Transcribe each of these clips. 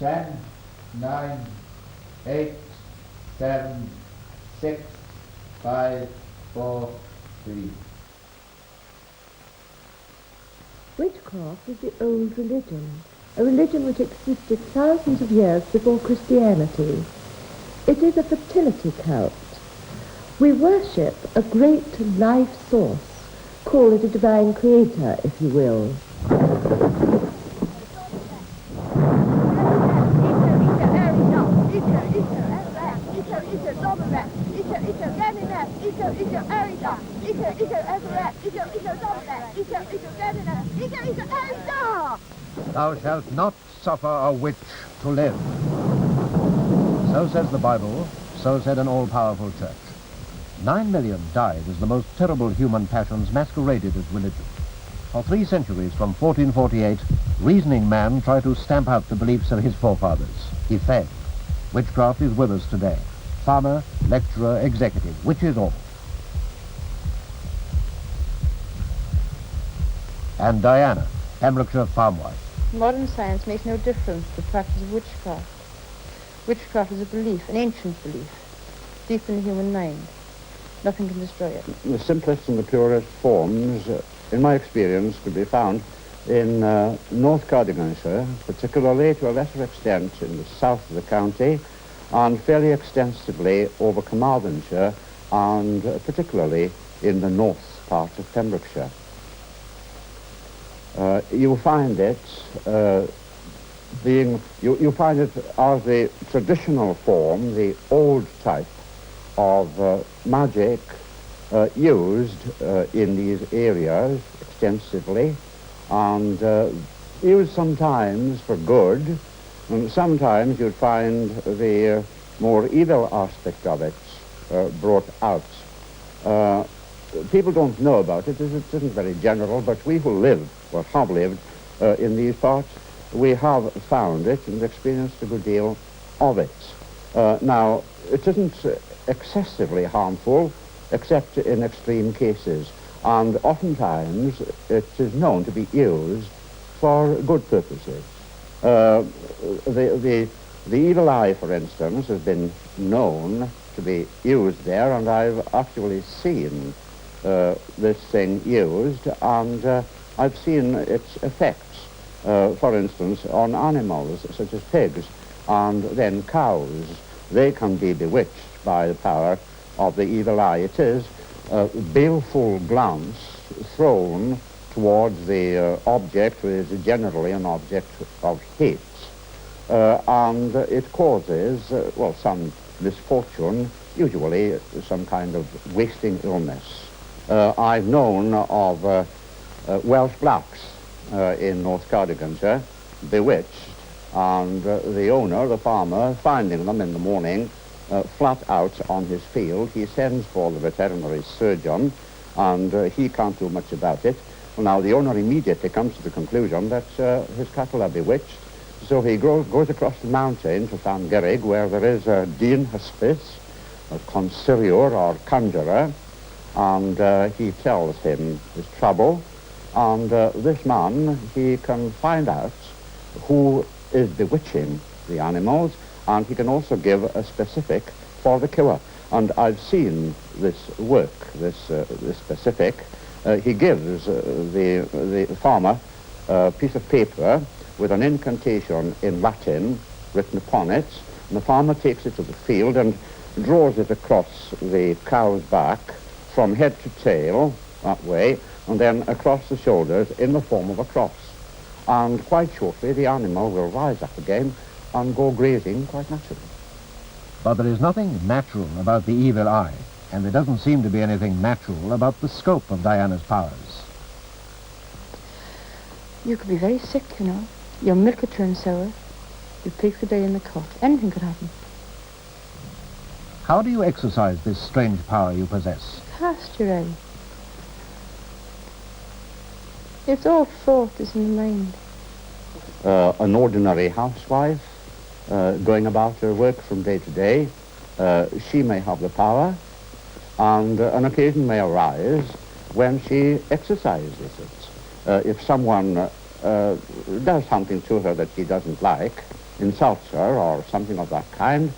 10, 9, 8, 7, 6, 5, 4, 3. Witchcraft is the old religion, a religion which existed thousands of years before Christianity. It is a fertility cult. We worship a great life source. Call it a divine creator, if you will. Thou shalt not suffer a witch to live. So says the Bible, so said an all-powerful church. 9 million died as the most terrible human passions masqueraded as religion. For 3 centuries, from 1448, reasoning man tried to stamp out the beliefs of his forefathers. He failed. Witchcraft is with us today. Farmer, lecturer, executive, witches all. And Diana, Pembrokeshire farmwife. Modern science makes no difference to the practice of witchcraft. Witchcraft is a belief, an ancient belief, deep in the human mind. Nothing can destroy it. The simplest and the purest forms, in my experience, could be found in North Cardiganshire, particularly to a lesser extent in the south of the county, and fairly extensively over Carmarthenshire, and particularly in the north part of Pembrokeshire. You find it you find it as the traditional form, the old type of magic used in these areas extensively, and used sometimes for good, and sometimes you'd find the more evil aspect of it brought out. People don't know about it. It isn't very general, but we who live, or have lived, in these parts, we have found it and experienced a good deal of it. Now, it isn't excessively harmful, except in extreme cases, and oftentimes it is known to be used for good purposes. The evil eye, for instance, has been known to be used there, and I've actually seen this thing used, and I've seen its effects, for instance, on animals such as pigs and then cows. They can be bewitched by the power of the evil eye. It is a baleful glance thrown towards the object, which is generally an object of hate, and it causes, some misfortune, usually some kind of wasting illness. I've known of Welsh blacks in North Cardiganshire bewitched, and the owner, the farmer, finding them in the morning flat out on his field, he sends for the veterinary surgeon, and he can't do much about it. Well, now, the owner immediately comes to the conclusion that his cattle are bewitched, so he goes across the mountain to Llangerig, where there is a dyn hysbys, a consigliwr or conjurer, and he tells him his trouble, and this man, he can find out who is bewitching the animals, and he can also give a specific for the cure. And I've seen this work, this specific. He gives the farmer a piece of paper with an incantation in Latin written upon it, and the farmer takes it to the field and draws it across the cow's back from head to tail, that way, and then across the shoulders in the form of a cross. And quite shortly the animal will rise up again and go grazing quite naturally. But there is nothing natural about the evil eye, and there doesn't seem to be anything natural about the scope of Diana's powers. You could be very sick, you know. Your milk could turn sour. You'd take the day in the cot. Anything could happen. How do you exercise this strange power you possess? Cast your eye. It's all thought is in the mind. An ordinary housewife, going about her work from day to day, she may have the power, and an occasion may arise when she exercises it. If someone does something to her that she doesn't like, insults her or something of that kind,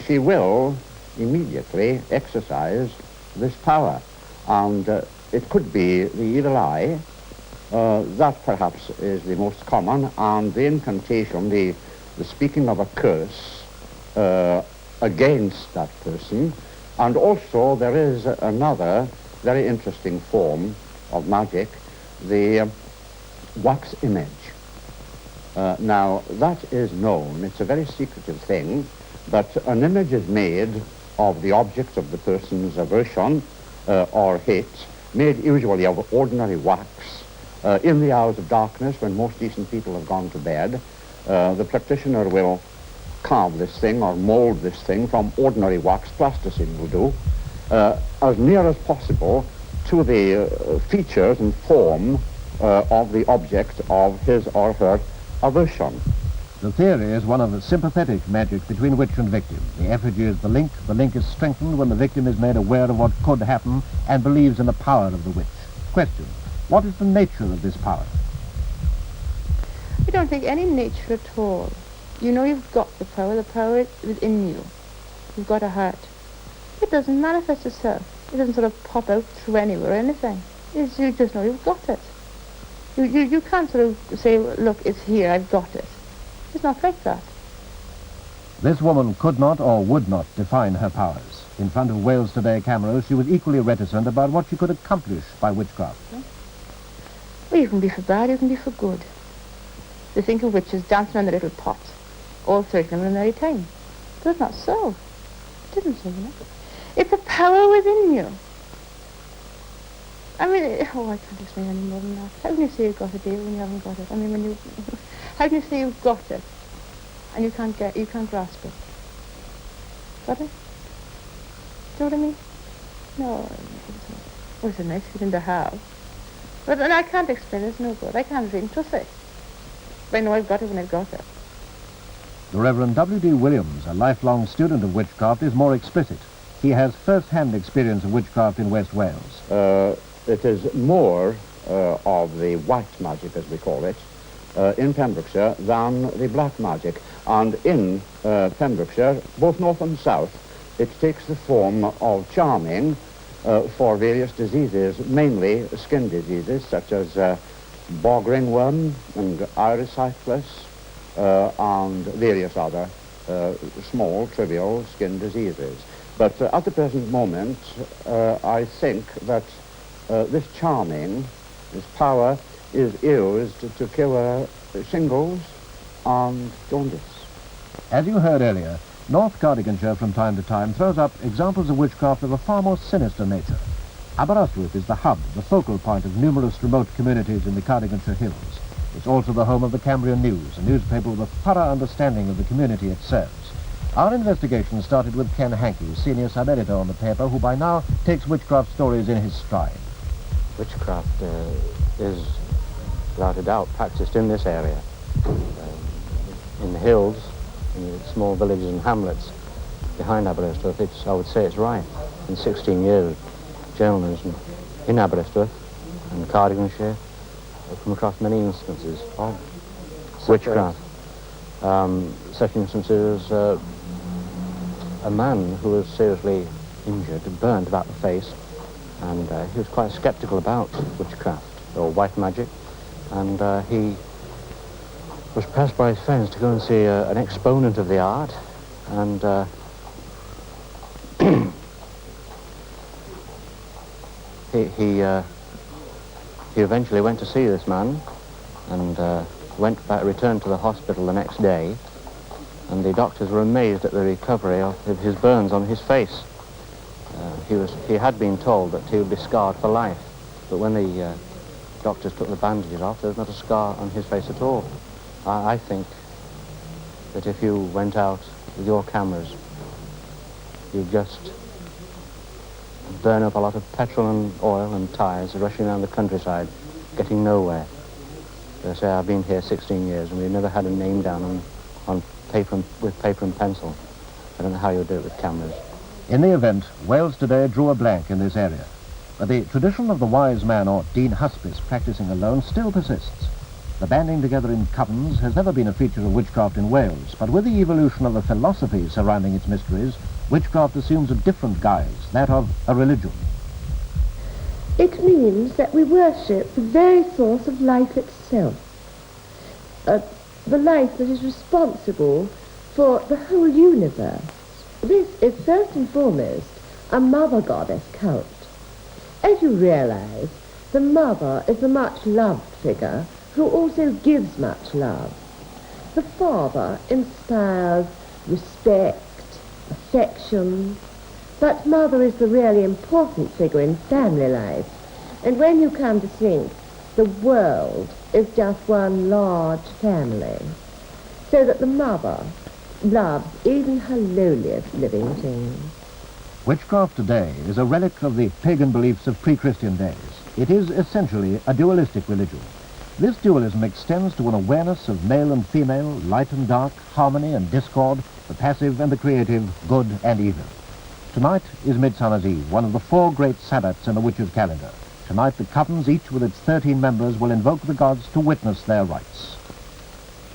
she will immediately exercise this power. And it could be the evil eye, that perhaps is the most common, and the incantation, the speaking of a curse against that person. And also there is another very interesting form of magic, the wax image. Now, that is known, it's a very secretive thing, but an image is made of the object of the person's aversion or hate, made usually of ordinary wax, in the hours of darkness when most decent people have gone to bed. The practitioner will carve this thing or mold this thing from ordinary wax, plasticine will do, as near as possible to the features and form of the object of his or her aversion. The theory is one of the sympathetic magic between witch and victim. The effigy is the link is strengthened when the victim is made aware of what could happen and believes in the power of the witch. Question: what is the nature of this power? I don't think any nature at all. You know you've got the power is within you. You've got a heart. It doesn't manifest itself. It doesn't sort of pop out through anywhere or anything. You just know you've got it. You can't sort of say, look, it's here, I've got it. It's not like that. This woman could not or would not define her powers. In front of Wales Today cameras, she was equally reticent about what she could accomplish by witchcraft. Well, you can be for bad, you can be for good. They think of witches dancing on the little pot, all 30 of them at the very time. But it's not so. It didn't say that. It's a power within you. I mean, I can't explain any more than that. How can you say you've got it, Dave, when you haven't got it? I mean, how can you say you've got it and you can't grasp it? Got it? Do you know what I mean? No, it's a nice feeling to have. But and I can't explain it, it's no good. I can't drink to say. But I know I've got it when I've got it. The Reverend W.D. Williams, a lifelong student of witchcraft, is more explicit. He has first-hand experience of witchcraft in West Wales. It is more of the white magic, as we call it, in Pembrokeshire than the black magic. And in Pembrokeshire, both north and south, it takes the form of charming for various diseases, mainly skin diseases such as bog ringworm and iricyclus and various other small, trivial skin diseases. But at the present moment, I think that this charming, this power, is used to cure shingles and jaundice. As you heard earlier, North Cardiganshire from time to time throws up examples of witchcraft of a far more sinister nature. Aberystwyth is the hub, the focal point of numerous remote communities in the Cardiganshire Hills. It's also the home of the Cambrian News, a newspaper with a thorough understanding of the community it serves. Our investigation started with Ken Hankey, senior sub-editor on the paper, who by now takes witchcraft stories in his stride. Witchcraft is, without a doubt, practiced in this area, in the hills, in the small villages and hamlets behind Aberystwyth. I would say it's rife. In 16 years of journalism in Aberystwyth and Cardiganshire, I've come across many instances of witchcraft. Such instances as a man who was seriously injured, burned about the face, and he was quite sceptical about witchcraft or white magic, and he was pressed by his friends to go and see an exponent of the art, and he eventually went to see this man, and returned to the hospital the next day, and the doctors were amazed at the recovery of his burns on his face. He had been told that he would be scarred for life, but when the doctors took the bandages off, there was not a scar on his face at all. I think that if you went out with your cameras, you'd just burn up a lot of petrol and oil and tyres rushing around the countryside, getting nowhere. They say, I've been here 16 years and we've never had a name down on paper with paper and pencil. I don't know how you'll do it with cameras. In the event, Wales Today drew a blank in this area. But the tradition of the wise man or Dean Huspis practicing alone still persists. The banding together in covens has never been a feature of witchcraft in Wales, but with the evolution of the philosophy surrounding its mysteries, witchcraft assumes a different guise, that of a religion. It means that we worship the very source of life itself, the life that is responsible for the whole universe. This is first and foremost a mother goddess cult. As you realize, the mother is the much loved figure who also gives much love. The father inspires respect, affection, but mother is the really important figure in family life. And when you come to think, the world is just one large family, so that the mother loves even her lowliest living things. Witchcraft today is a relic of the pagan beliefs of pre-Christian days. It is essentially a dualistic religion. This dualism extends to an awareness of male and female, light and dark, harmony and discord, the passive and the creative, good and evil. Tonight is Midsummer's Eve, one of the 4 great Sabbats in the witches' calendar. Tonight the covens, each with its 13 members, will invoke the gods to witness their rites.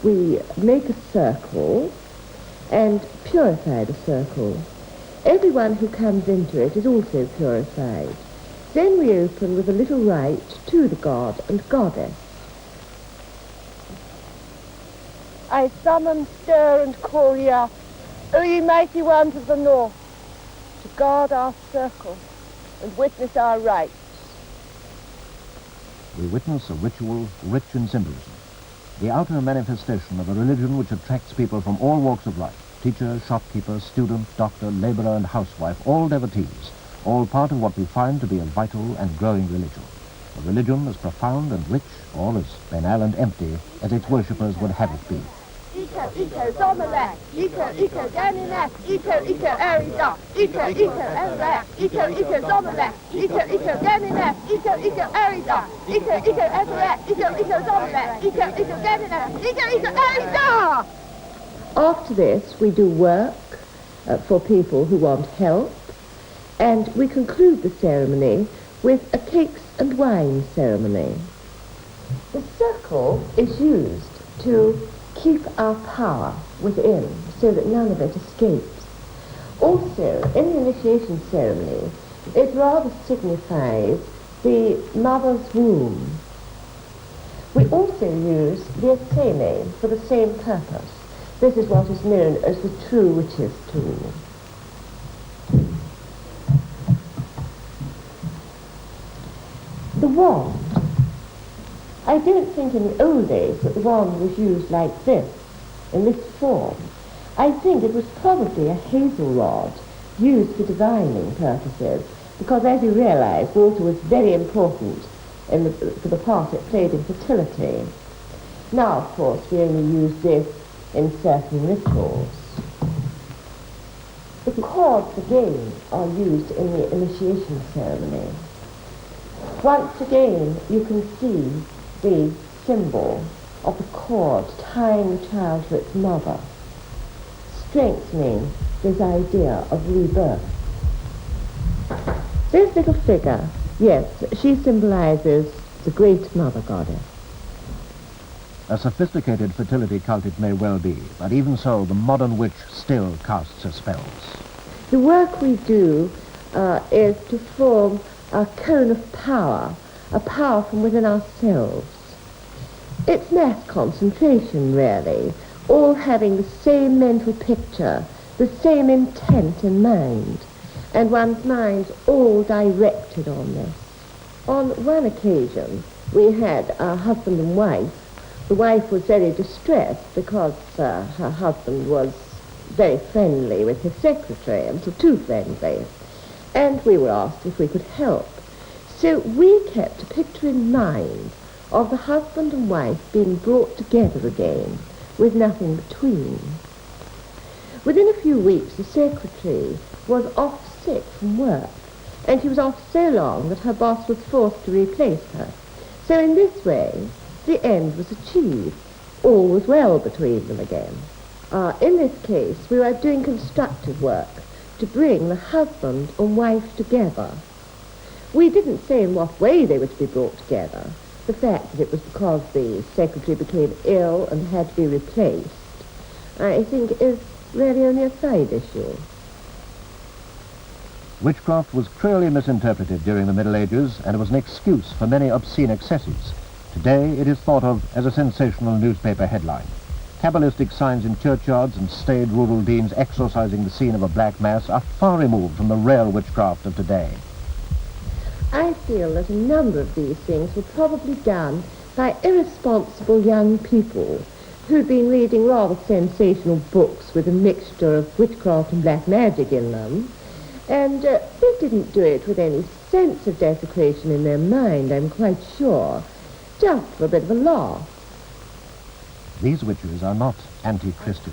We make a circle and purify the circle. Everyone who comes into it is also purified. Then we open with a little rite to the god and goddess. I summon, stir, and call ye up, O ye mighty ones of the north, to guard our circle and witness our rites. We witness a ritual rich in symbolism, the outer manifestation of a religion which attracts people from all walks of life. Teacher, shopkeeper, student, doctor, laborer, and housewife, all devotees, all part of what we find to be a vital and growing religion. A religion as profound and rich, or as banal and empty, as its worshippers would have it be. Ito, Zomalek, Ito, Ganinak, Ito, Arida, Ito, Elrek, Ito, Zomalek, Ito, Ganinak, Ito, Arida, Ito, Elrek, Ito, Zomalek, Ito, Ganinak, Ito, Arida! After this, we do work for people who want help, and we conclude the ceremony with a cakes and wine ceremony. The circle is used to keep our power within so that none of it escapes. Also, in the initiation ceremony, it rather signifies the mother's womb. We also use the aseme for the same purpose. This is what is known as the true witch's tool. The wand. I don't think in the old days that the wand was used like this, in this form. I think it was probably a hazel rod used for divining purposes, because as you realize, water was very important for the part it played in fertility. Now, of course, we only use this in certain rituals. The cords again are used in the initiation ceremony. Once again you can see the symbol of the cord tying the child to its mother, strengthening this idea of rebirth. This little figure, yes, she symbolizes the great mother goddess. A sophisticated fertility cult it may well be, but even so, the modern witch still casts her spells. The work we do is to form a cone of power, a power from within ourselves. It's mass concentration, really, all having the same mental picture, the same intent in mind, and one's mind's all directed on this. On one occasion, we had a husband and wife. The wife was very distressed because her husband was very friendly with his secretary, a little too friendly, and we were asked if we could help. So we kept a picture in mind of the husband and wife being brought together again, with nothing between. Within a few weeks, the secretary was off sick from work, and she was off so long that her boss was forced to replace her. So in this way, the end was achieved. All was well between them again. In this case, we were doing constructive work to bring the husband and wife together. We didn't say in what way they were to be brought together, The fact that it was because the secretary became ill and had to be replaced, I think, is really only a side issue. Witchcraft was cruelly misinterpreted during the Middle Ages and was an excuse for many obscene excesses. Today it is thought of as a sensational newspaper headline. Kabbalistic signs in churchyards and staid rural deans exorcising the scene of a black mass are far removed from the real witchcraft of today. I feel that a number of these things were probably done by irresponsible young people who'd been reading rather sensational books with a mixture of witchcraft and black magic in them, and they didn't do it with any sense of desecration in their mind, I'm quite sure, just for a bit of a laugh. These witches are not anti-Christian.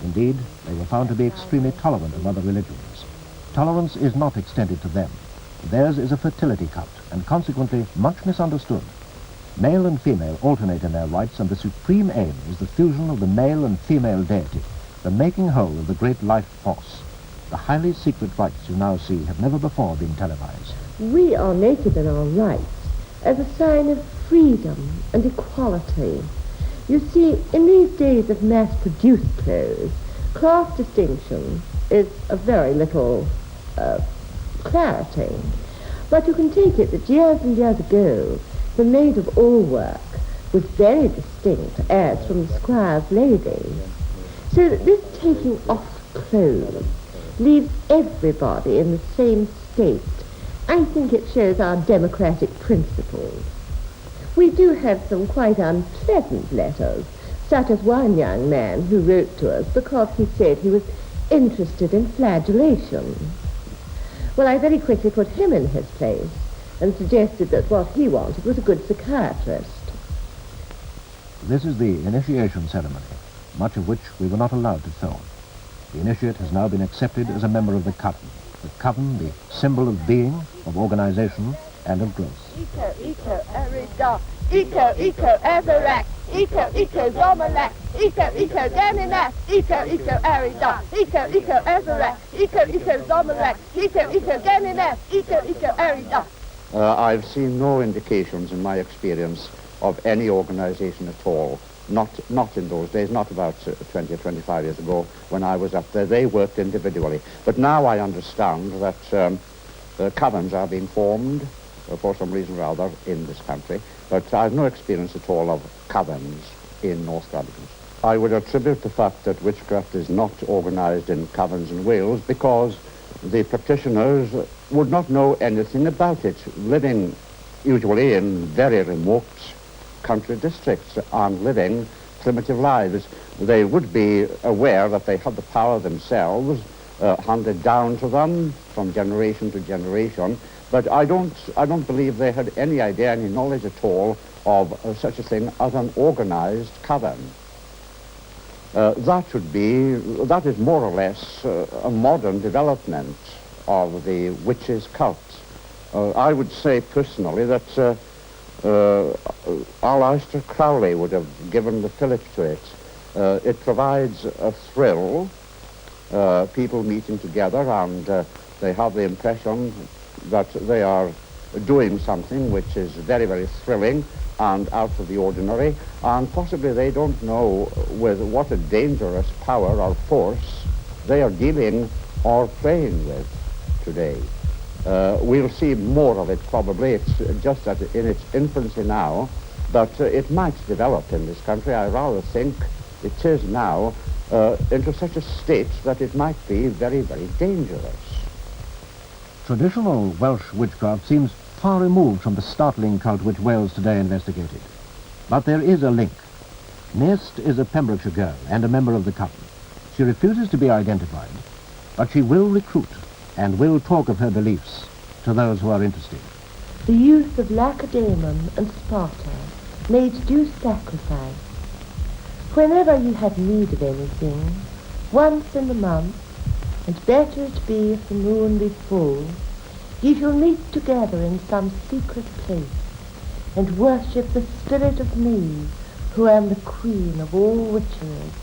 Indeed, they were found to be extremely tolerant of other religions. Tolerance is not extended to them. Theirs is a fertility cult, and consequently much misunderstood. Male and female alternate in their rites, and the supreme aim is the fusion of the male and female deity, the making whole of the great life force. The highly secret rites you now see have never before been televised. We are naked in our rights as a sign of freedom and equality. You see, in these days of mass-produced clothes, class distinction is of very little clarity. But you can take it that years and years ago, the maid of all work was very distinct as from the squire's lady. So that this taking off clothes leaves everybody in the same state. I think it shows our democratic principles. We do have some quite unpleasant letters, such as one young man who wrote to us because he said he was interested in flagellation. Well, I very quickly put him in his place and suggested that what he wanted was a good psychiatrist. This is the initiation ceremony, much of which we were not allowed to film. The initiate has now been accepted as a member of the coven. The coven, the symbol of being, of organization, and of growth. Eco, erida. Eco, everac. Eco, zomalac. Eco, deninas. Eco, erida. Eco, everac. Eco, zomalac. Eco, deninas. Eco, erida. I've seen no indications in my experience of any organization at all. Not in those days, not about 20 or 25 years ago when I was up there. They worked individually. But now I understand that covens are being formed for some reason or other in this country. But I have no experience at all of covens in North Gladden. I would attribute the fact that witchcraft is not organized in covens in Wales because the practitioners would not know anything about it, living usually in very remote country districts and living primitive lives. They would be aware that they have the power themselves handed down to them from generation to generation, but I don't believe they had any idea, any knowledge at all of such a thing as an organized coven. That is more or less a modern development of the witches' cult. I would say personally that Aleister Crowley would have given the fillip to it. It provides a thrill, people meeting together, and they have the impression that they are doing something which is very, very thrilling and out of the ordinary, and possibly they don't know with what a dangerous power or force they are dealing or playing with today. We'll see more of it probably. It's just in its infancy now, but it might develop in this country. I rather think it is now into such a state that it might be very, very dangerous. Traditional Welsh witchcraft seems far removed from the startling cult which Wales today investigated. But there is a link. Nest is a Pembrokeshire girl and a member of the coven. She refuses to be identified, but she will recruit and will talk of her beliefs to those who are interested. The youth of Lacedaemon and Sparta made due sacrifice. Whenever you had need of anything, once in the month, and better it be if the moon be full, ye shall meet together in some secret place, and worship the spirit of me, who am the queen of all witcheries.